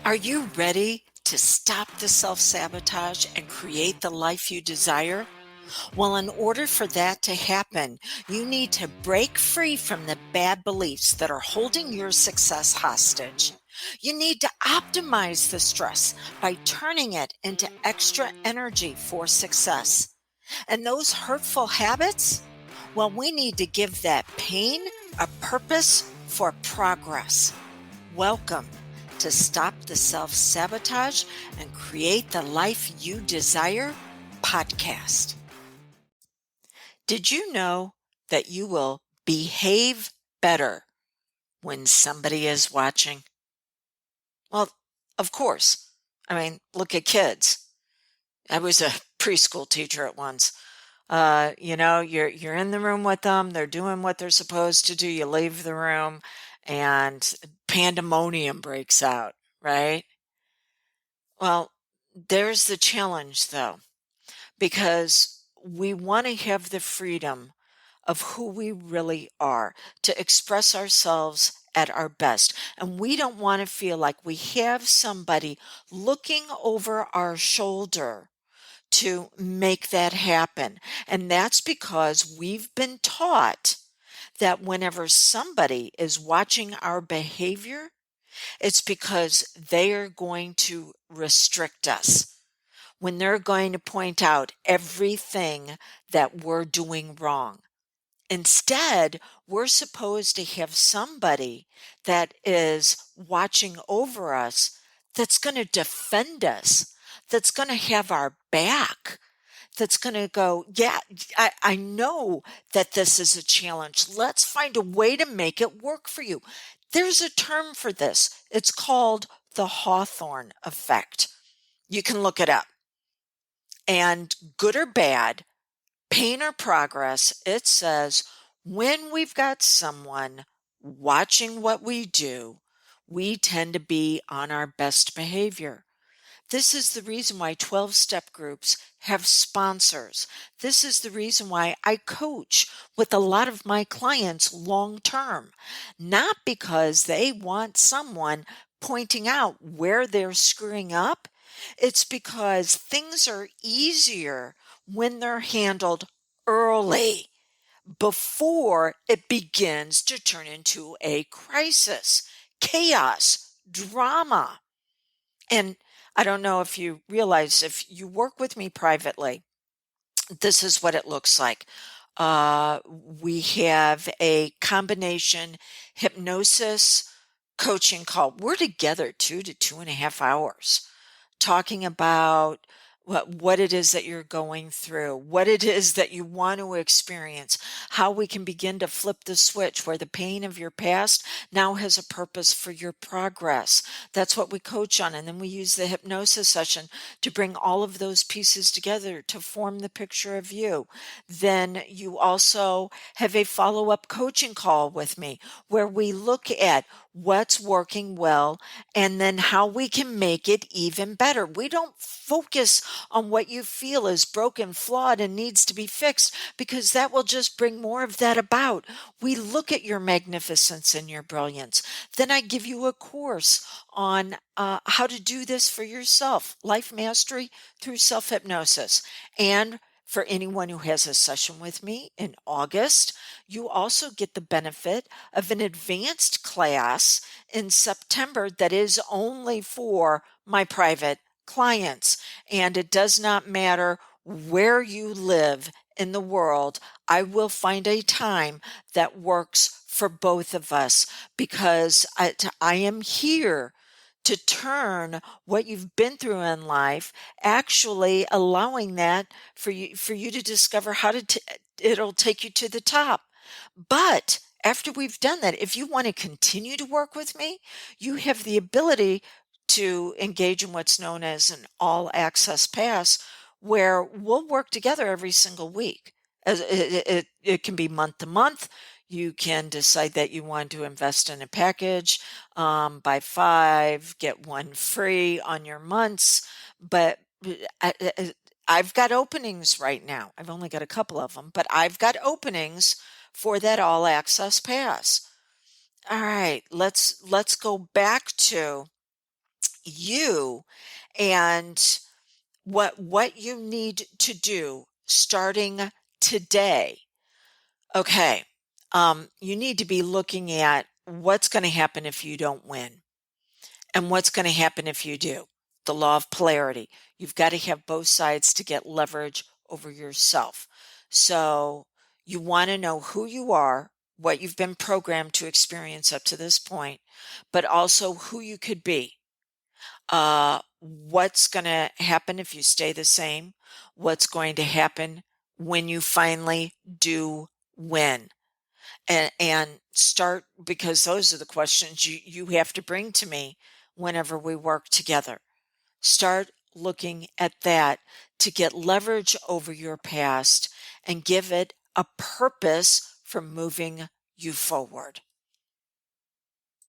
Are you ready to stop the self-sabotage and create the life you desire? Well, in order for that to happen, you need to break free from the bad beliefs that are holding your success hostage. You need to optimize the stress by turning it into extra energy for success. And those hurtful habits? Well, we need to give that pain a purpose for progress. Welcome to Stop the Self Sabotage and Create the Life You Desire podcast. Did you know that you will behave better when somebody is watching? Well, of course. I mean, look at kids. I was a preschool teacher at once. You're in the room with them, they're doing what they're supposed to do, you leave the room and pandemonium breaks out, right? Well, there's the challenge though, because we want to have the freedom of who we really are to express ourselves at our best. And we don't want to feel like we have somebody looking over our shoulder to make that happen. And that's because we've been taught that whenever somebody is watching our behavior, it's because they are going to restrict us, when they're going to point out everything that we're doing wrong. Instead, we're supposed to have somebody that is watching over us, that's going to defend us, that's going to have our back, that's going to go, yeah, I know that this is a challenge. Let's find a way to make it work for you. There's a term for this. It's called the Hawthorne effect. You can look it up. And good or bad, pain or progress, it says when we've got someone watching what we do, we tend to be on our best behavior. This is the reason why 12-step groups have sponsors. This is the reason why I coach with a lot of my clients long term, not because they want someone pointing out where they're screwing up. It's because things are easier when they're handled early, before it begins to turn into a crisis, chaos, drama. And I don't know if you realize, if you work with me privately, this is what it looks like. We have a combination hypnosis coaching call. We're together 2 to 2.5 hours talking about what it is that you're going through, what it is that you want to experience, how we can begin to flip the switch where the pain of your past now has a purpose for your progress. That's what we coach on. And then we use the hypnosis session to bring all of those pieces together to form the picture of you. Then you also have a follow-up coaching call with me where we look at what's working well and then how we can make it even better. We don't focus on what you feel is broken, flawed, and needs to be fixed, because that will just bring more of that about. We look at your magnificence and your brilliance. Then I give you a course on how to do this for yourself, life mastery through self-hypnosis. And for anyone who has a session with me in August, you also get the benefit of an advanced class in September that is only for my private clients. And it does not matter where you live in the world, I will find a time that works for both of us, because I am here to turn what you've been through in life, actually allowing that for you to discover how to it'll take you to the top. But after we've done that, if you want to continue to work with me, you have the ability to engage in what's known as an all access pass, where we'll work together every single week. It can be month to month. You can decide that you want to invest in a package, buy 5, get 1 free on your months. But I've got openings right now. I've only got a couple of them, but I've got openings for that all access pass. All right, let's go back to, you and what you need to do starting today. Okay. You need to be looking at what's going to happen if you don't win and what's going to happen if you do. The law of polarity. You've got to have both sides to get leverage over yourself. So you want to know who you are, what you've been programmed to experience up to this point, but also who you could be. What's going to happen if you stay the same? What's going to happen when you finally do win? And start, because those are the questions you have to bring to me whenever we work together. Start looking at that to get leverage over your past and give it a purpose for moving you forward.